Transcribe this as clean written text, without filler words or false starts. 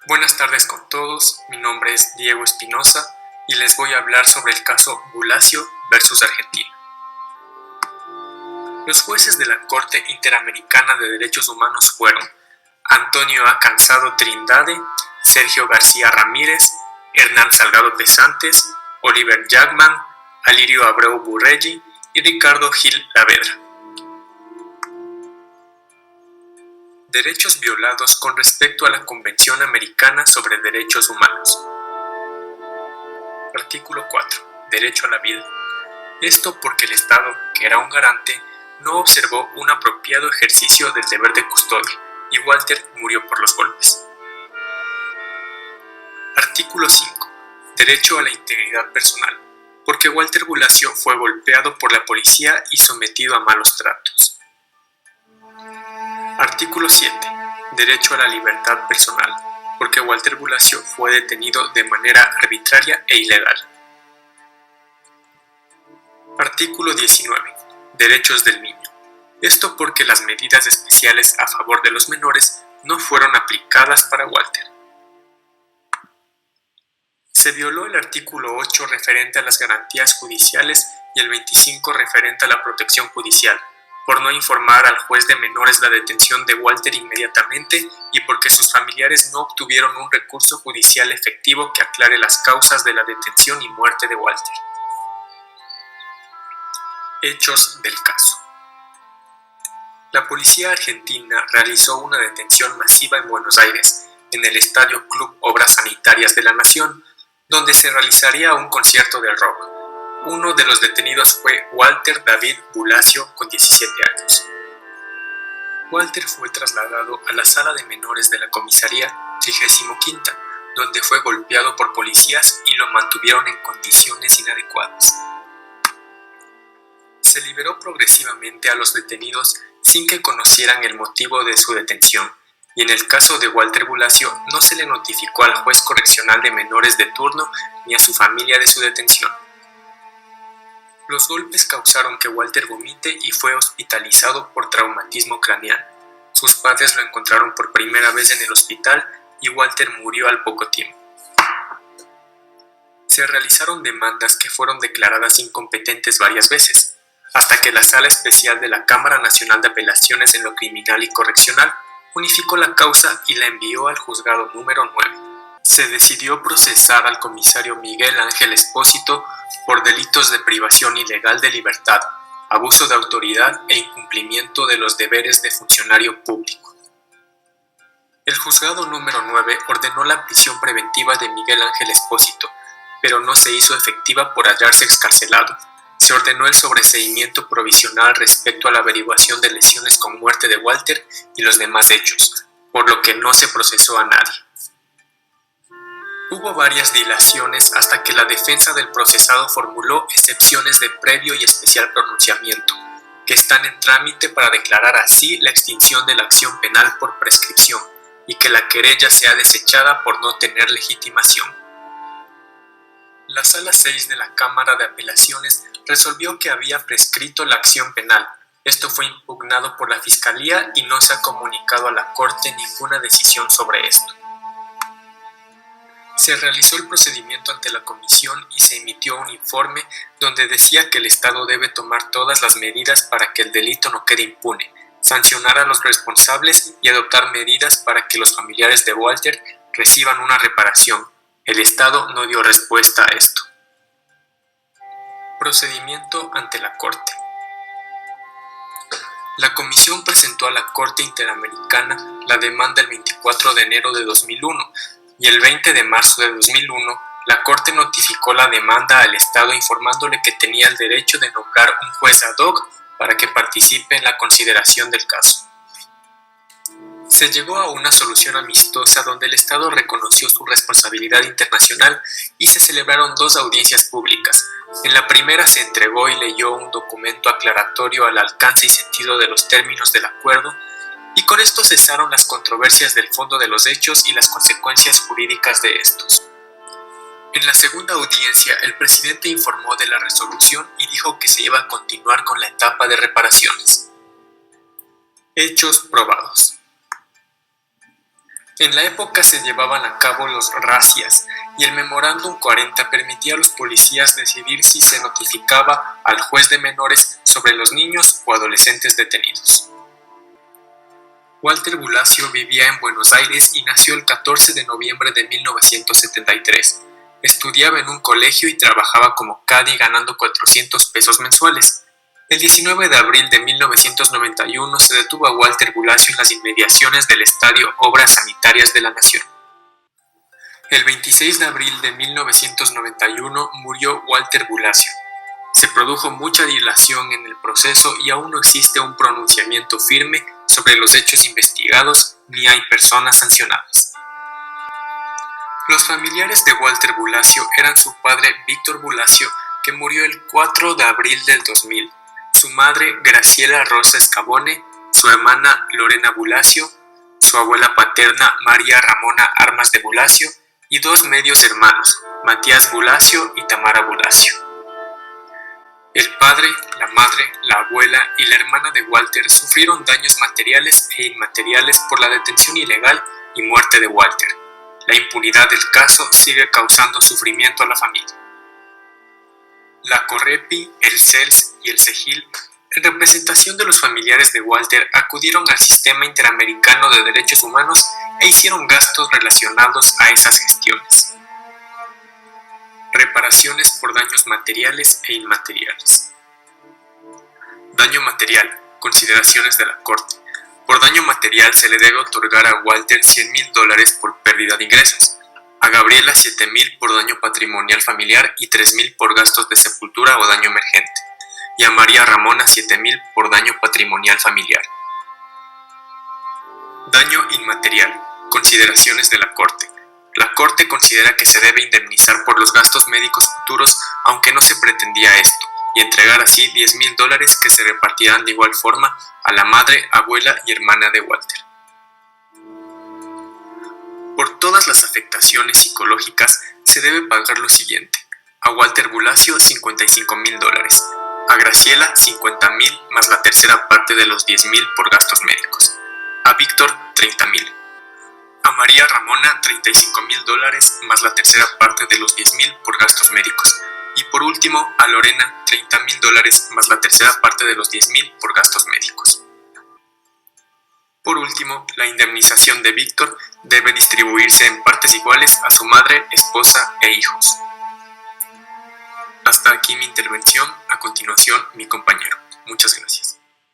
Buenas tardes con todos, mi nombre es Diego Espinosa y les voy a hablar sobre el caso Bulacio versus Argentina. Los jueces de la Corte Interamericana de Derechos Humanos fueron Antonio A. Cansado Trindade, Sergio García Ramírez, Hernán Salgado Pesantes, Oliver Jackman, Alirio Abreu Burrelli y Ricardo Gil Lavedra. Derechos violados con respecto a la Convención Americana sobre Derechos Humanos. Artículo 4. Derecho a la vida. Esto porque el Estado, que era un garante, no observó un apropiado ejercicio del deber de custodia, y Walter murió por los golpes. Artículo 5. Derecho a la integridad personal, porque Walter Bulacio fue golpeado por la policía y sometido a malos tratos. Artículo 7. Derecho a la libertad personal, porque Walter Bulacio fue detenido de manera arbitraria e ilegal. Artículo 19. Derechos del niño. Esto porque las medidas especiales a favor de los menores no fueron aplicadas para Walter. Se violó el artículo 8 referente a las garantías judiciales y el 25 referente a la protección judicial, por no informar al juez de menores la detención de Walter inmediatamente y porque sus familiares no obtuvieron un recurso judicial efectivo que aclare las causas de la detención y muerte de Walter. Hechos del caso. La policía argentina realizó una detención masiva en Buenos Aires, en el Estadio Club Obras Sanitarias de la Nación, donde se realizaría un concierto de rock. Uno de los detenidos fue Walter David Bulacio, con 17 años. Walter fue trasladado a la sala de menores de la comisaría 35ª, donde fue golpeado por policías y lo mantuvieron en condiciones inadecuadas. Se liberó progresivamente a los detenidos sin que conocieran el motivo de su detención, y en el caso de Walter Bulacio no se le notificó al juez correccional de menores de turno ni a su familia de su detención. Los golpes causaron que Walter vomite y fue hospitalizado por traumatismo craneal. Sus padres lo encontraron por primera vez en el hospital y Walter murió al poco tiempo. Se realizaron demandas que fueron declaradas incompetentes varias veces, hasta que la Sala Especial de la Cámara Nacional de Apelaciones en lo Criminal y Correccional unificó la causa y la envió al juzgado número 9. Se decidió procesar al comisario Miguel Ángel Espósito por delitos de privación ilegal de libertad, abuso de autoridad e incumplimiento de los deberes de funcionario público. El juzgado número 9 ordenó la prisión preventiva de Miguel Ángel Espósito, pero no se hizo efectiva por hallarse excarcelado. Se ordenó el sobreseimiento provisional respecto a la averiguación de lesiones con muerte de Walter y los demás hechos, por lo que no se procesó a nadie. Hubo varias dilaciones hasta que la defensa del procesado formuló excepciones de previo y especial pronunciamiento, que están en trámite para declarar así la extinción de la acción penal por prescripción y que la querella sea desechada por no tener legitimación. La Sala 6 de la Cámara de Apelaciones resolvió que había prescrito la acción penal. Esto fue impugnado por la Fiscalía y no se ha comunicado a la Corte ninguna decisión sobre esto. Se realizó el procedimiento ante la comisión y se emitió un informe donde decía que el Estado debe tomar todas las medidas para que el delito no quede impune, sancionar a los responsables y adoptar medidas para que los familiares de Walter reciban una reparación. El Estado no dio respuesta a esto. Procedimiento ante la Corte. La Comisión presentó a la Corte Interamericana la demanda el 24 de enero de 2001 y el 20 de marzo de 2001 la Corte notificó la demanda al Estado informándole que tenía el derecho de nombrar un juez ad hoc para que participe en la consideración del caso. Se llegó a una solución amistosa donde el Estado reconoció su responsabilidad internacional y se celebraron 2 audiencias públicas. En la primera se entregó y leyó un documento aclaratorio al alcance y sentido de los términos del acuerdo, y con esto cesaron las controversias del fondo de los hechos y las consecuencias jurídicas de estos. En la segunda audiencia, el presidente informó de la resolución y dijo que se iba a continuar con la etapa de reparaciones. Hechos probados. En la época se llevaban a cabo los razzias y el Memorándum 40 permitía a los policías decidir si se notificaba al juez de menores sobre los niños o adolescentes detenidos. Walter Bulacio vivía en Buenos Aires y nació el 14 de noviembre de 1973. Estudiaba en un colegio y trabajaba como caddy ganando 400 pesos mensuales. El 19 de abril de 1991 se detuvo a Walter Bulacio en las inmediaciones del Estadio Obras Sanitarias de la Nación. El 26 de abril de 1991 murió Walter Bulacio. Se produjo mucha dilación en el proceso y aún no existe un pronunciamiento firme sobre los hechos investigados ni hay personas sancionadas. Los familiares de Walter Bulacio eran su padre Víctor Bulacio, que murió el 4 de abril del 2000, su madre Graciela Rosa Escabone, su hermana Lorena Bulacio, su abuela paterna María Ramona Armas de Bulacio y dos medios hermanos, Matías Bulacio y Tamara Bulacio. El padre, la madre, la abuela y la hermana de Walter sufrieron daños materiales e inmateriales por la detención ilegal y muerte de Walter. La impunidad del caso sigue causando sufrimiento a la familia. La Correpi, el CELS y el CEGIL, en representación de los familiares de Walter, acudieron al Sistema Interamericano de Derechos Humanos e hicieron gastos relacionados a esas gestiones. Reparaciones por daños materiales e inmateriales. Daño material. Consideraciones de la Corte. Por daño material se le debe otorgar a Walter $100,000 por pérdida de ingresos, a Gabriela $7,000 por daño patrimonial familiar y $3,000 por gastos de sepultura o daño emergente, y a María Ramona $7,000 por daño patrimonial familiar. Daño inmaterial. Consideraciones de la Corte. La Corte considera que se debe indemnizar por los gastos médicos futuros, aunque no se pretendía esto, y entregar así $10,000 que se repartirán de igual forma a la madre, abuela y hermana de Walter. Por todas las afectaciones psicológicas se debe pagar lo siguiente: a Walter Bulacio $55,000, a Graciela $50,000 más la tercera parte de los $10,000 por gastos médicos, a Víctor $30,000, a María Ramona $35,000 más la tercera parte de los $10,000 por gastos médicos, y por último a Lorena $30,000 más la tercera parte de los $10,000 por gastos médicos. Por último, la indemnización de Víctor debe distribuirse en partes iguales a su madre, esposa e hijos. Hasta aquí mi intervención, a continuación mi compañero. Muchas gracias.